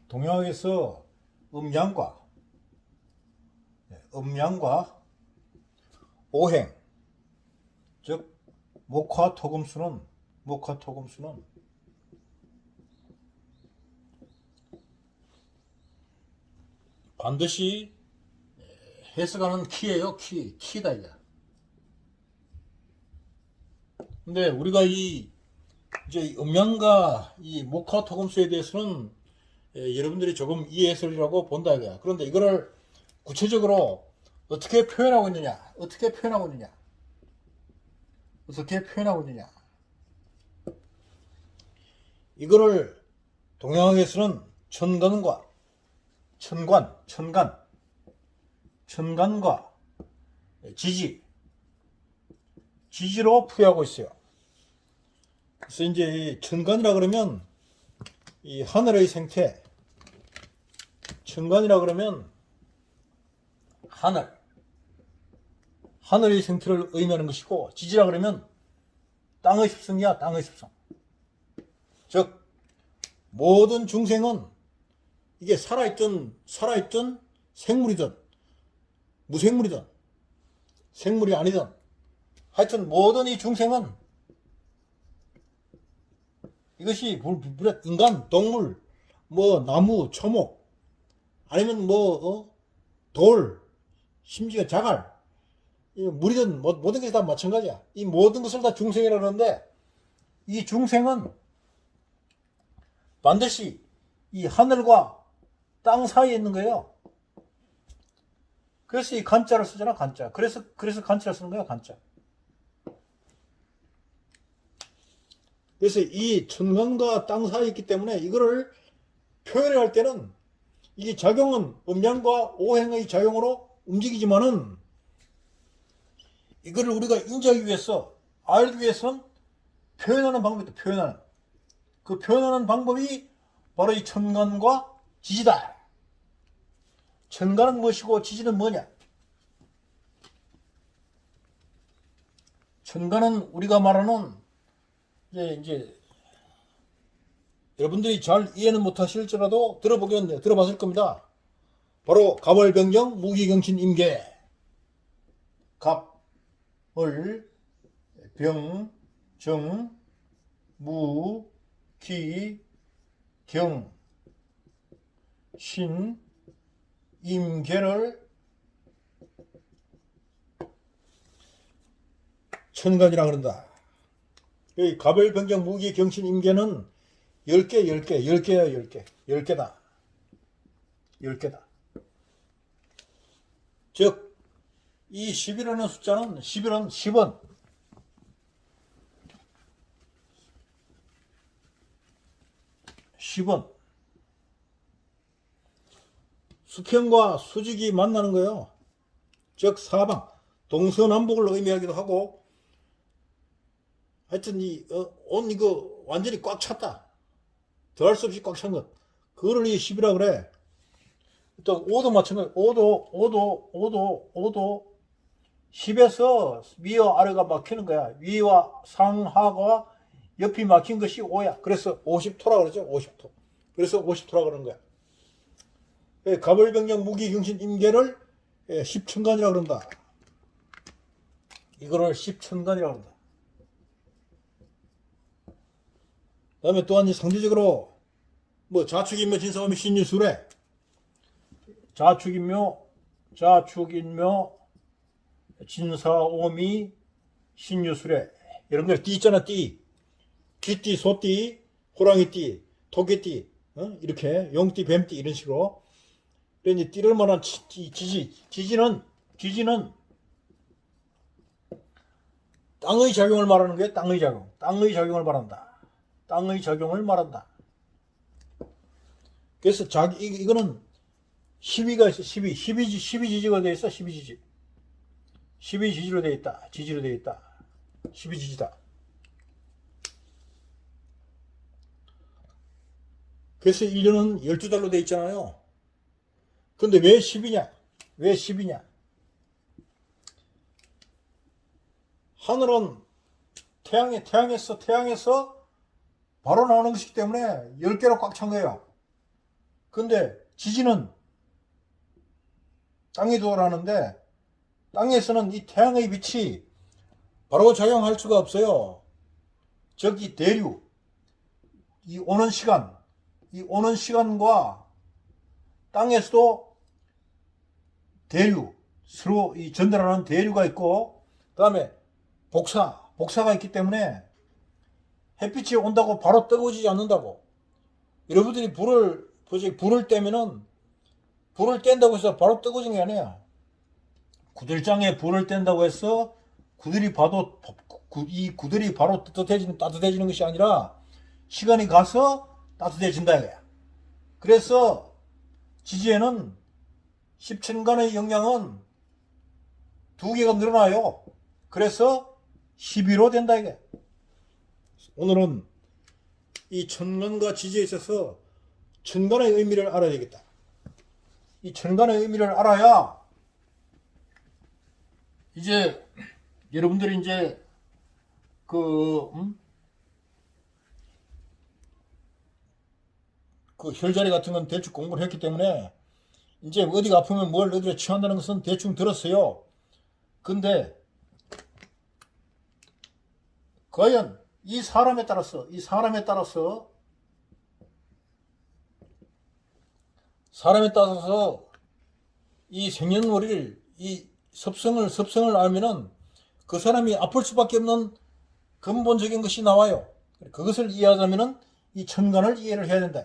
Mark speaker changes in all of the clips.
Speaker 1: 동양에서 음양과 오행, 즉 목화토금수는 반드시 해석하는 키예요. 키다 이게. 근데 우리가 이제 음양과 이 목화토금수에 대해서는 여러분들이 조금 이해해설이라고 본다 이거야. 그런데 이거를 구체적으로 어떻게 표현하고 있느냐? 이거를 동양학에서는 천간과 지지로 풀이하고 있어요. 그래서 이제 이 천간이라 그러면 이 하늘의 생태, 천간이라 그러면 하늘의 생태를 의미하는 것이고, 지지라 그러면 땅의 습성이야. 땅의 습성. 즉 모든 중생은 이게 살아있든 생물이든 무생물이든 생물이 아니든 하여튼 모든 이 중생은 이것이 인간, 동물, 뭐 나무, 초목, 아니면 돌, 심지어 자갈, 물이든 모든 것이 다 마찬가지야. 이 모든 것을 다 중생이라고 하는데, 이 중생은 반드시 이 하늘과 땅 사이에 있는 거예요. 그래서 이 간자를 쓰잖아, 간자. 그래서 간자를 쓰는 거예요, 간자. 그래서 이 천간과 땅 사이에 있기 때문에 이거를 표현을 할 때는 이게 작용은 음양과 오행의 작용으로 움직이지만은, 이거를 우리가 인지하기 위해서, 알기 위해서는 표현하는 방법이 있다. 그 표현하는 방법이 바로 이 천간과 지지다. 천간은 무엇이고 지지는 뭐냐? 천간은 우리가 말하는 이제 여러분들이 잘 이해는 못하실지라도 들어봤을 겁니다. 바로 갑월병정 무기경신 임계. 갑을 병정 무 기 경 신 임계를 천간이라 그런다. 이 갑을병정 무기 경신 임계는 10개다. 10개다. 즉, 이 10이라는 숫자는 10은 수평과 수직이 만나는 거예요. 즉 사방, 동서남북을 의미하기도 하고, 하여튼 온 이거 완전히 꽉 찼다. 더할 수 없이 꽉 찬 것. 그거를 이 10이라 그래. 또 5도 마찬가지. 5도 10에서 위와 아래가 막히는 거야. 위와 상하가 옆이 막힌 것이 5야. 그래서 50토라 그러죠. 50토. 그래서 50토라 그러는 거야. 갑을병정 무기경신 임계를 10천간이라 그런다. 이거를 10천간이라 그런다. 그 다음에 또한 상대적으로 자축인묘 진사오미 신유술에 자축인묘 진사오미 신유술에 이런 걸 띠 있잖아. 띠, 쥐띠, 소띠, 호랑이띠, 토끼띠, 이렇게 용띠, 뱀띠 이런 식으로 이제 띠를 말한 지지는 땅의 작용을 말하는 거예요. 땅의 작용을 말한다. 그래서 이거는 12가 있어. 12지지가 되어 있어. 12지지. 12지지로 되어 있다. 12지지다. 그래서 1년은 12달로 되어 있잖아요. 근데 왜 10이냐? 하늘은 태양에서 바로 나오는 것이기 때문에 10개로 꽉 찬 거예요. 근데 지진은 땅이 돌아가는데 땅에서는 이 태양의 빛이 바로 작용할 수가 없어요. 즉 이 대류, 이 오는 시간과 땅에서도 대류, 서로 이 전달하는 대류가 있고, 그 다음에 복사가 있기 때문에 햇빛이 온다고 바로 뜨거워지지 않는다고. 여러분들이 불을 떼면은, 불을 뗀다고 해서 바로 뜨거워진 게 아니야. 구들장에 불을 뗀다고 해서 이 구들이 바로 따뜻해지는 것이 아니라 시간이 가서 따뜻해진다 이거야. 그래서 지지에는 10천간의 영향은 2개가 늘어나요. 그래서 11호 된다 이게. 오늘은 이 천간과 지지에 있어서 천간의 의미를 알아야 되겠다. 이 천간의 의미를 알아야 이제 여러분들이 이제 그 혈자리 같은 건 대충 공부를 했기 때문에 이제 어디가 아프면 뭘 어디에 취한다는 것은 대충 들었어요. 근데 과연 이 사람에 따라서 이 생년월일 이 섭성을 알면은 그 사람이 아플 수밖에 없는 근본적인 것이 나와요. 그것을 이해하자면은 이 천간을 이해를 해야 된다.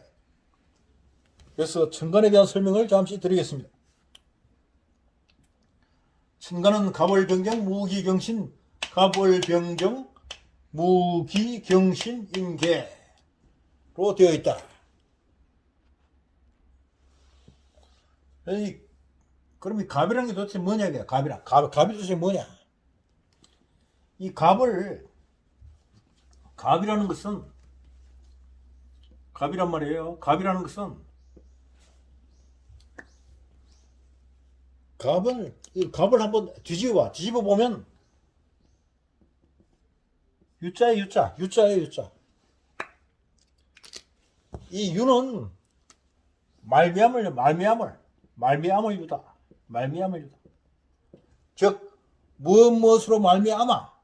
Speaker 1: 그래서 천간에 대한 설명을 잠시 드리겠습니다. 천간은 갑월병정 무기경신 임계로 되어 있다. 그럼 이 갑이라는 게 도대체 뭐냐 이게. 갑이 도대체 뭐냐. 이 갑이라는 것은 갑이란 말이에요. 갑이라는 것은 갑을 한번 뒤집어 보면 유자예요. 이 유는 말미암을 유다. 즉 무엇으로 말미암아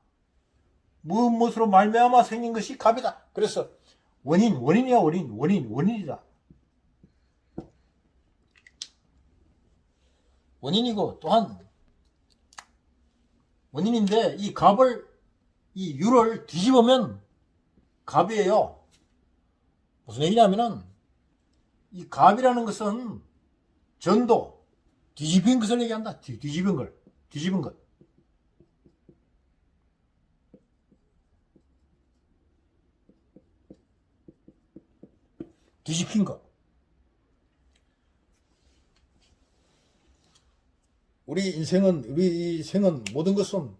Speaker 1: 생긴 것이 갑이다. 그래서 원인이다. 원인이고 또한 원인인데 이 유를 뒤집으면 갑이에요. 무슨 얘기냐면은 이 갑이라는 것은 전도, 뒤집힌 것을 얘기한다. 뒤집은 것. 뒤집힌 것. 우리 생은 모든 것은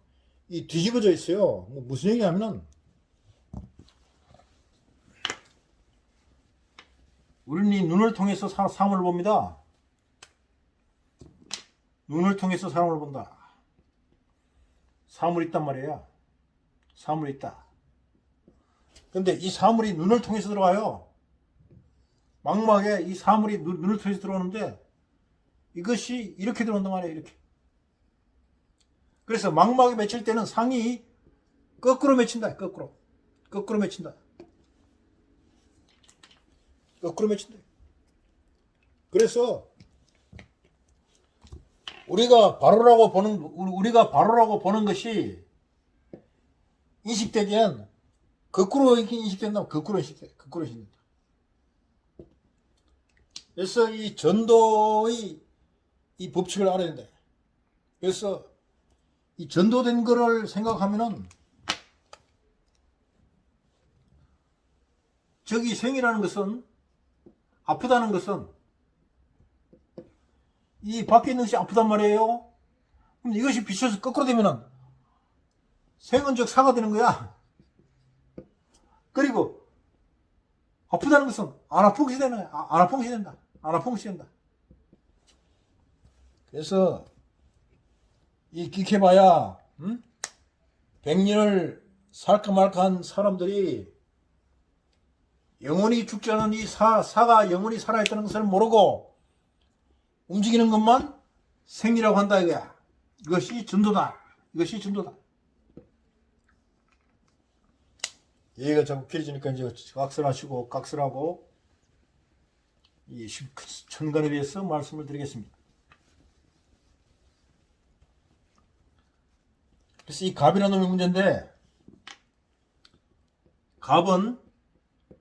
Speaker 1: 이 뒤집어져 있어요. 무슨 얘기냐면은 우리는 이 눈을 통해서 사물을 봅니다. 눈을 통해서 사람을 본다. 사물이 있단 말이야. 사물이 있다. 근데 이 사물이 눈을 통해서 들어와요. 망막에 이 사물이 눈을 통해서 들어오는데 이것이 이렇게 들어온단 말이에요. 이렇게. 그래서 망막에 맺힐 때는 상이 거꾸로 맺힌다. 거꾸로 맺힌다. 그래서 우리가 바로라고 보는 것이 인식되기엔 거꾸로 인식된다. 거꾸로 인식된다. 그래서 이 전도의 이 법칙을 알아야 된다. 그래서 이 전도된 거를 생각하면은 저기 생이라는 것은 아프다는 것은 이 밖에 있는 것이 아프단 말이에요. 그럼 이것이 비춰서 거꾸로 되면은 생은 즉 사가 되는 거야. 그리고 아프다는 것은 안 아픈 것이 되는 거야. 안 아픈 것이 된다. 그래서 이 기켜봐야 100년을 살까 말까 한 사람들이 영원히 죽지 않은 이 사가 영원히 살아있다는 것을 모르고 움직이는 것만 생리라고 한다 이거야. 이것이 전도다. 이것이 전도다. 얘가 자꾸 길어지니까 이제 각설하시고 각설하고 이 천간에 대해서 말씀을 드리겠습니다. 그래서 이 갑이라는 놈이 문제인데, 갑은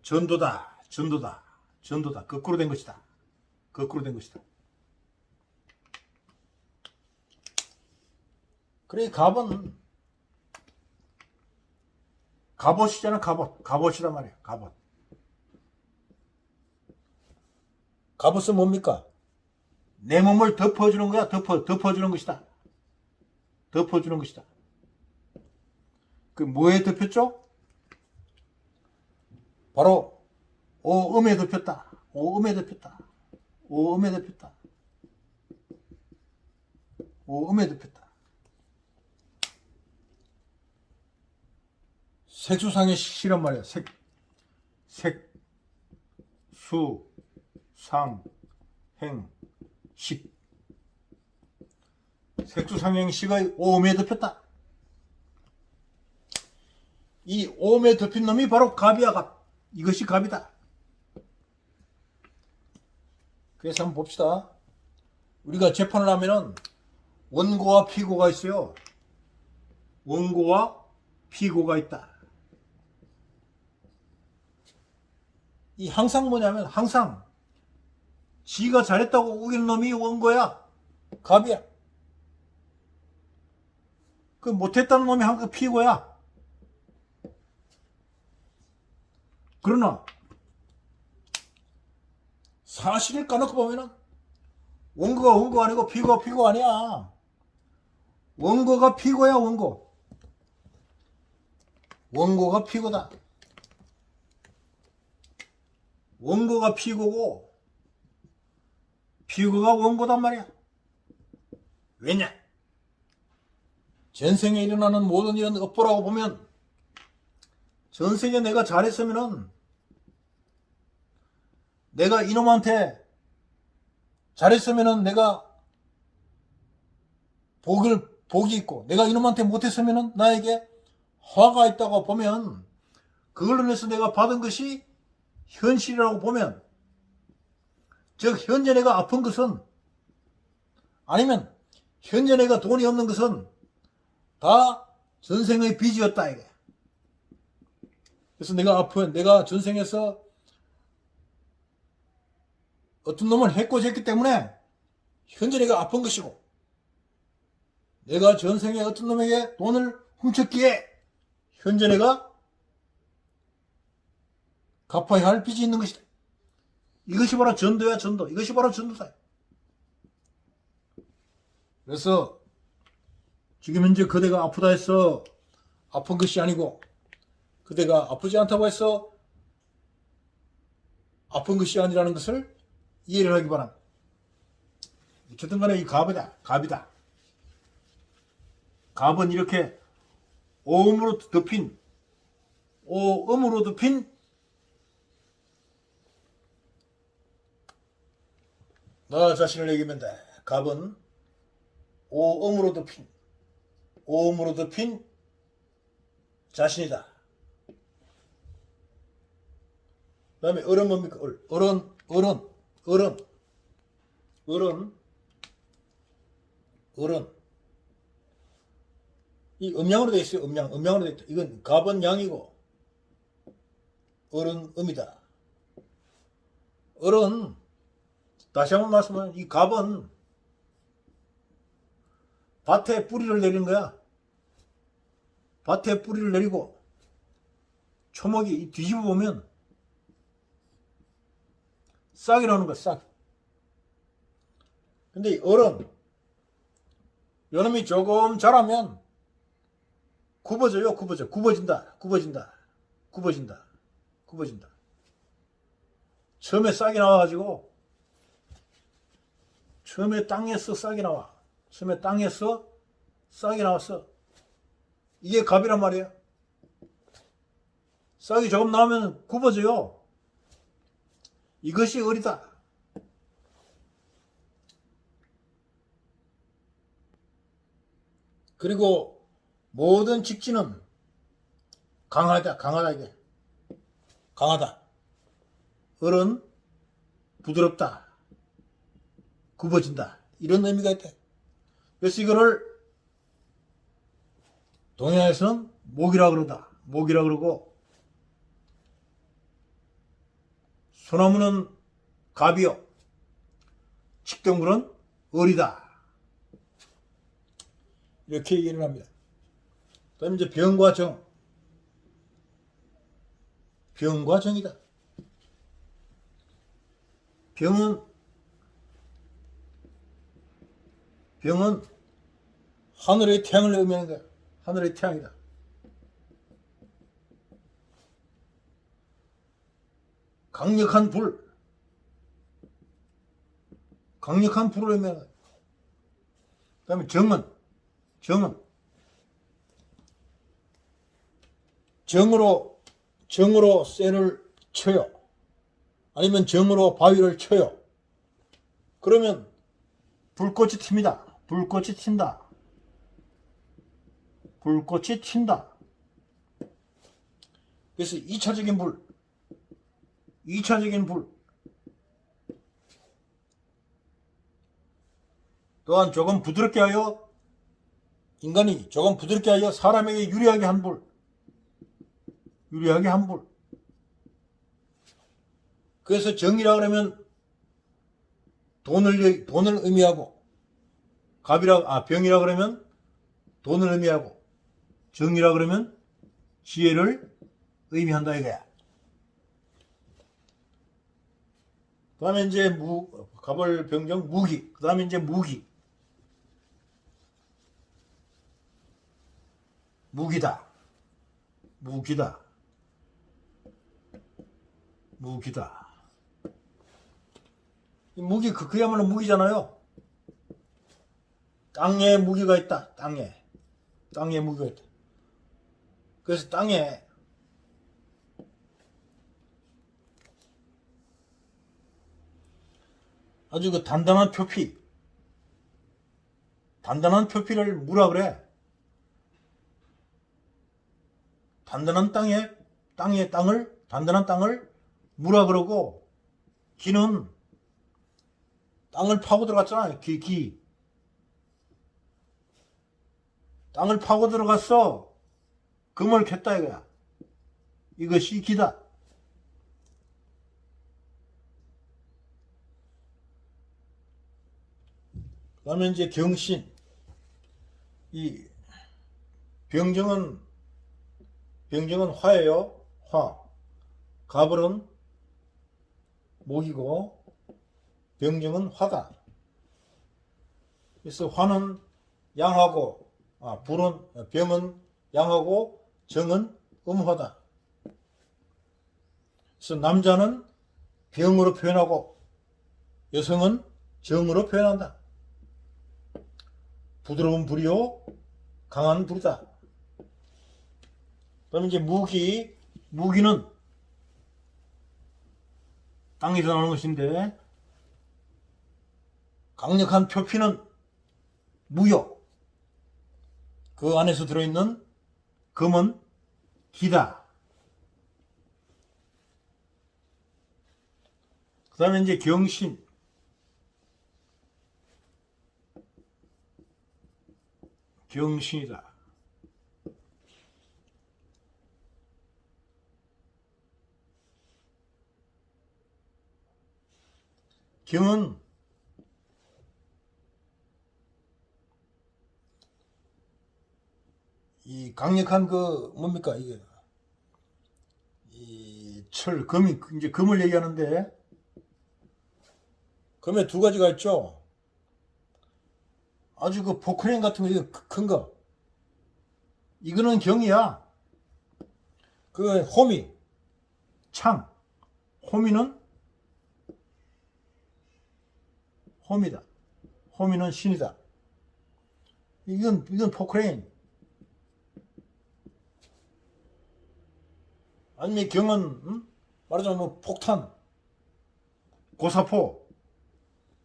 Speaker 1: 전도다, 전도다, 전도다. 거꾸로 된 것이다. 거꾸로 된 것이다. 그래, 갑은 갑옷이잖아, 갑옷. 갑옷이란 말이야, 갑옷. 갑옷은 뭡니까? 내 몸을 덮어주는 거야, 덮어주는 것이다. 덮어주는 것이다. 그 뭐에 덮였죠? 바로 오음에 덮였다. 오음에 덮였다. 오음에 덮였다. 오음에 덮였다. 색수상의 시란 말이야. 색, 수, 상, 행, 식. 색수상행식의 오음에 덮였다. 이 오음에 덮인 놈이 바로 갑이야, 갑. 이것이 갑이다. 그래서 한번 봅시다. 우리가 재판을 하면은 원고와 피고가 있어요. 원고와 피고가 있다. 이 항상 뭐냐면 항상 지가 잘했다고 우기는 놈이 원고야. 갑이야. 그 못했다는 놈이 항상 피고야. 그러나 사실을 까놓고 보면은 원고가 원고 아니고 피고가 피고 아니야. 원고가 피고야, 원고. 원고가 피고다. 원고가 피고고 피고가 원고단 말이야. 왜냐? 전생에 일어나는 모든 이런 업보라고 보면 전생에 내가 잘했으면은 내가 이놈한테 잘했으면은 내가 복이 있고, 내가 이놈한테 못했으면은 나에게 화가 있다고 보면, 그걸로 인해서 내가 받은 것이 현실이라고 보면, 즉 현재 내가 아픈 것은, 아니면 현재 내가 돈이 없는 것은 다 전생의 빚이었다 이게. 그래서 내가 전생에서 어떤 놈을 해코지했기 때문에 현재 내가 아픈 것이고, 내가 전생에 어떤 놈에게 돈을 훔쳤기에 현재 내가 갚아야 할 빚이 있는 것이다. 이것이 바로 전도야, 전도. 이것이 바로 전도다. 그래서 지금 현재 그대가 아프다 해서 아픈 것이 아니고, 그대가 아프지 않다고 해서 아픈 것이 아니라는 것을 이해를 하기 바랍니다. 어쨌든 간에 이 갑이다. 갑이다. 갑은 이렇게 오음으로 덮인 나 자신을 얘기하면 돼. 갑은 오음으로 덮인 자신이다. 그 다음에 을은 뭡니까? 을은 이 음양으로 되어 있어요. 음양으로 되어 있다. 이건 갑은 양이고 을은 음이다. 을은 다시 한번 말씀하면 이 갑은 밭에 뿌리를 내리는 거야. 밭에 뿌리를 내리고 초목이 뒤집어 보면 싹이 나오는 거야, 싹. 근데 이 을은 요놈이 조금 자라면 굽어진다. 처음에 싹이 나와가지고, 처음에 땅에서 싹이 나와. 처음에 땅에서 싹이 나왔어. 이게 갑이란 말이야. 싹이 조금 나오면 굽어져요. 이것이 을이다. 그리고 모든 직지는 강하다, 강하다 이게. 강하다. 을은 부드럽다. 굽어진다. 이런 의미가 있다. 그래서 이거를 동해안에서는 목이라 그러다. 목이라 그러고 소나무는 갑이요. 직동굴은 을이다. 이렇게 얘기를 합니다. 그다음에 이제 병과 정. 병과 정이다. 병은 하늘의 태양을 의미하는 거야. 하늘의 태양이다. 강력한 불을 의미하는 거야. 그 다음에 정으로 쇠를 쳐요. 아니면 정으로 바위를 쳐요. 그러면 불꽃이 튑니다. 불꽃이 튄다. 그래서 2차적인 불. 또한 조금 부드럽게 하여 인간이 조금 부드럽게 하여 사람에게 유리하게 한 불. 그래서 정이라 그러면 돈을 의미하고 병이라 그러면 돈을 의미하고 정이라 그러면 지혜를 의미한다 이거야. 그 다음에 이제 갑을 병정 무기. 그 다음에 이제 무기다. 이 무기 그야말로 무기잖아요. 땅에 무기가 있다. 땅에 무기가 있다. 그래서 땅에 아주 그 단단한 표피를 무라 그래. 단단한 땅을 무라 그러고, 기는 땅을 파고 들어갔잖아. 땅을 파고 들어갔어. 금을 캤다 이거야. 이것이 기다. 그 다음에 이제 경신. 이 병정은 화예요. 화. 갑을은 목이고 병정은 화다. 그래서 화는 양하고 병은 양하고 정은 음화다. 그래서 남자는 병으로 표현하고 여성은 정으로 표현한다. 부드러운 불이요 강한 불이다. 그럼 이제 무기는 땅에서 나오는 것인데, 강력한 표피는 무요. 그 안에서 들어있는 금은 기다. 그 다음에 이제 경신이다. 경은 이 강력한 뭡니까 이게 이 금이 이제 금을 얘기하는데, 금에 두 가지가 있죠. 아주 포크레인 같은 거 큰 거. 이거는 경이야. 호미, 창. 호미는 홈이다. 호미는 신이다. 이건 포크레인. 아니면 경은 말하자면 폭탄. 고사포,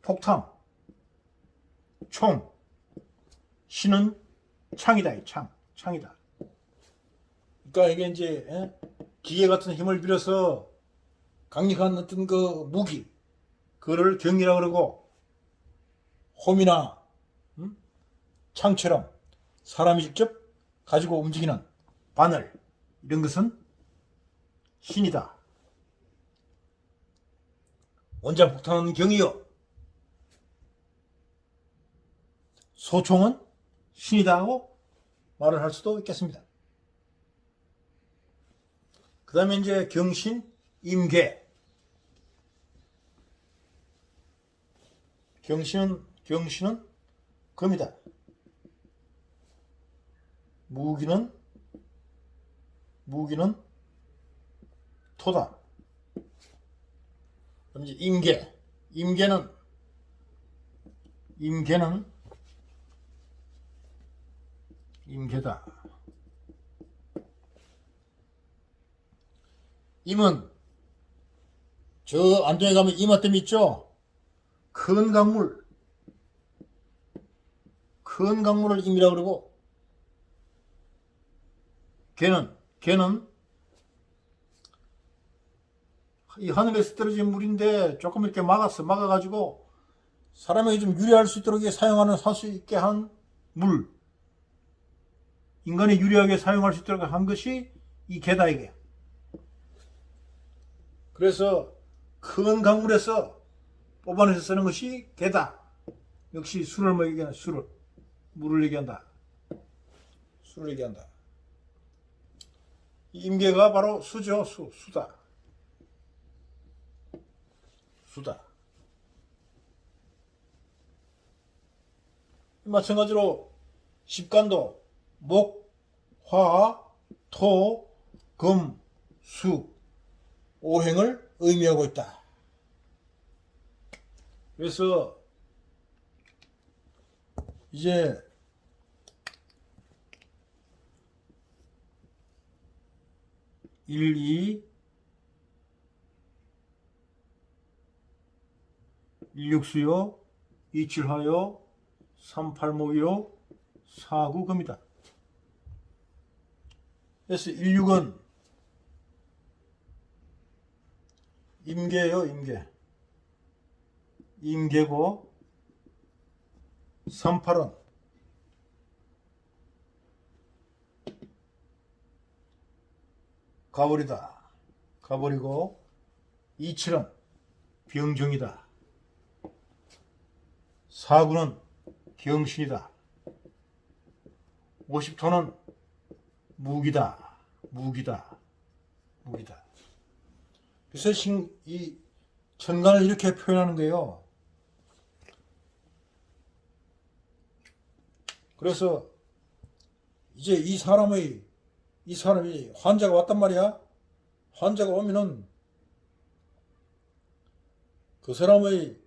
Speaker 1: 폭탄, 총, 신은 창이다. 이 창이다. 그러니까 이게 이제 기계 같은 힘을 빌려서 강력한 어떤 그 무기, 그거를 경이라 그러고, 홈이나 창처럼 사람이 직접 가지고 움직이는 바늘, 이런 것은 신이다. 원자폭탄은 경이요, 소총은 신이다 하고 말을 할 수도 있겠습니다. 그 다음에 이제 경신, 임계. 경신은 금이다. 무기는 토다. 그럼 이제 임계는 임계다. 임은 저 안쪽에 가면 임화댐 있죠? 큰 강물을 임이라고 그러고, 개는 이 하늘에서 떨어진 물인데 조금 이렇게 막아가지고 사람에게 좀 유리할 수 있도록 살 수 있게 한 물, 인간이 유리하게 사용할 수 있도록 한 것이 이 개다, 이게. 그래서 큰 강물에서 뽑아내서 쓰는 것이 개다. 역시 술을 얘기하는, 물을 얘기한다. 술을 얘기한다. 이 임계가 바로 수죠. 수다. 마찬가지로 십간도 목, 화, 토, 금, 수, 오행을 의미하고 있다. 그래서 이제 일육수요, 이칠화요, 삼팔목이요, 사구금이다. 그래서 일육은 임계예요, 임계고, 삼팔은 가버리고, 이칠은 병정이다. 사구는 경신이다. 50토는 무기다. 그래서 이 천간을 이렇게 표현하는 거예요. 그래서 이제 이 사람이 환자가 왔단 말이야. 환자가 오면은 그 사람의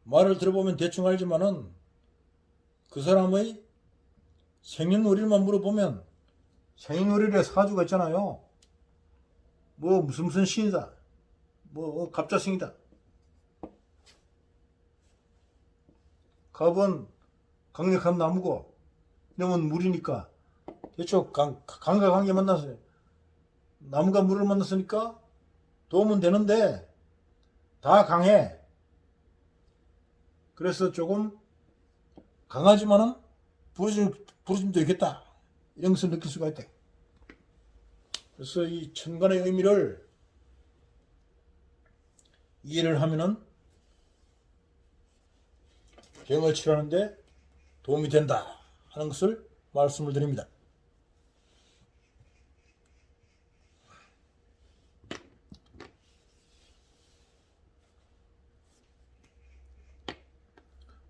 Speaker 1: 말을 들어보면 대충 알지만은 그 사람의 생년월일만 물어보면 생년월일에 사주가 있잖아요. 뭐 무슨 신이다, 뭐 갑자생이다. 갑은 강력한 나무고, 이놈은 물이니까 대충 강과 관계 만나서 나무가 물을 만났으니까 도움은 되는데 다 강해. 그래서 조금 강하지만은 부르짐도 있겠다, 이런 것을 느낄 수가 있다. 그래서 이 천간의 의미를 이해를 하면은 병을 치료하는데 도움이 된다 하는 것을 말씀을 드립니다.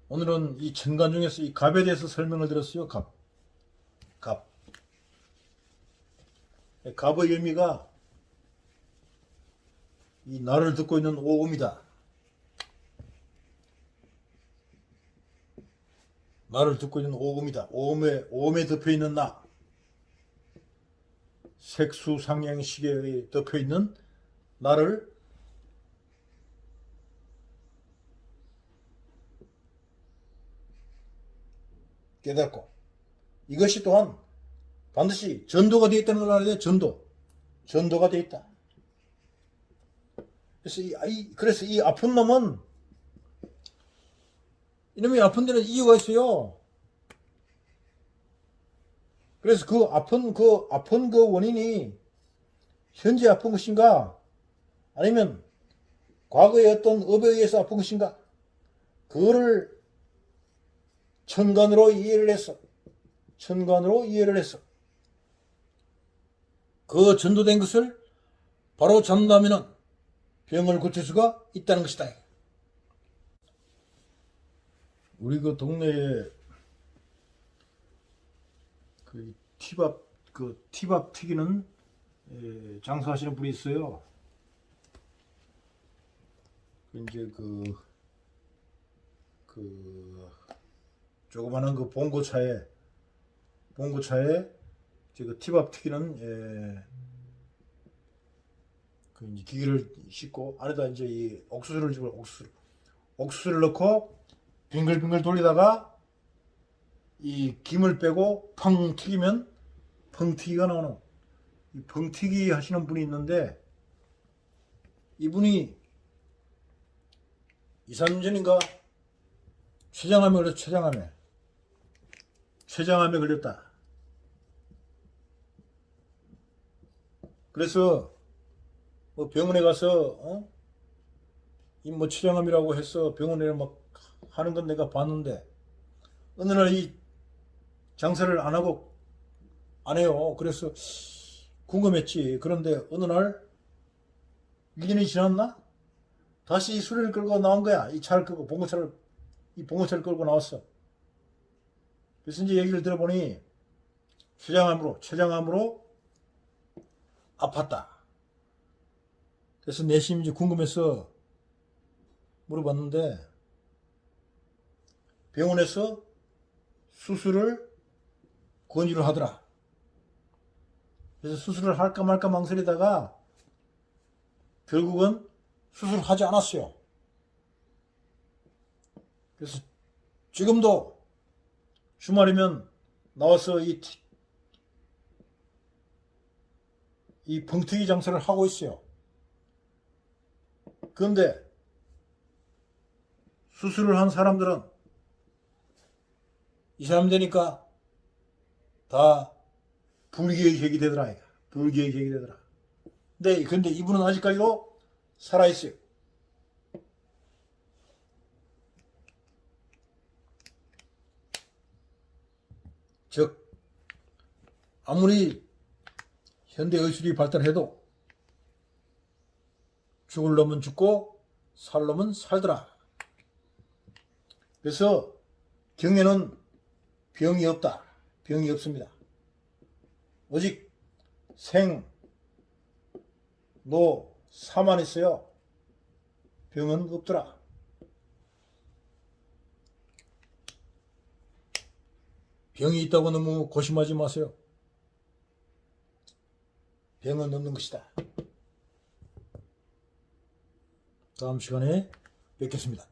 Speaker 1: 오늘은 이 천간 중에서 이 갑에 대해서 설명을 드렸어요. 갑의 의미가 이 나를 듣고 있는 오음이다. 나를 듣고 있는 오음이다. 오음에 덮여 있는 나. 색수상행시계에 덮여 있는 나를 깨닫고 이것이 또한 반드시 전도가 되어 있다는 걸 알아야 돼. 전도가 되어 있다. 그래서 이 아픈 놈은 이놈이 아픈 데는 이유가 있어요. 그래서 그 아픈 그 원인이 현재 아픈 것인가 아니면 과거의 어떤 업에 의해서 아픈 것인가 그거를 천간으로 이해를 했어. 그 전도된 것을 바로 잡는다면은 병을 고칠 수가 있다는 것이다. 우리 그 동네에 그 티밥 튀기는 장사하시는 분이 있어요. 이제 조그마한 그 봉고차에 그 티밥 튀기는 그 이제 기기를 싣고 안에다 이제 이 옥수수를 넣고 빙글빙글 돌리다가 이 김을 빼고 펑 튀기면 펑튀기가 나오는 이 펑튀기 하시는 분이 있는데 이분이 2, 3년 전인가 췌장암에 걸렸어. 췌장암에 걸렸다. 그래서 뭐 병원에 가서 이 뭐 췌장암이라고 해서 병원에 막 하는 건 내가 봤는데 어느 날 이 장사를 안 하고 안 해요. 그래서 궁금했지. 그런데 어느 날 1년이 지났나? 다시 이 수레를 끌고 나온 거야. 이 차를 끌고 봉고차를 끌고 나왔어. 그래서 이제 얘기를 들어보니 췌장암으로 아팠다. 그래서 내심 이제 궁금해서 물어봤는데 병원에서 수술을 권유를 하더라. 그래서 수술을 할까 말까 망설이다가 결국은 수술하지 않았어요. 그래서 지금도 주말이면 나와서 이 벙튀기 장사를 하고 있어요. 그런데 수술을 한 사람들은 이 사람 되니까 다 불기의 되더라. 근데 이분은 아직까지도 살아있어요. 즉 아무리 현대의술이 발달해도 죽을 놈은 죽고 살 놈은 살더라. 그래서 경에는 병이 없다. 병이 없습니다. 오직 생, 노, 사만 있어요. 병은 없더라. 병이 있다고 너무 고심하지 마세요. 병은 없는 것이다. 다음 시간에 뵙겠습니다.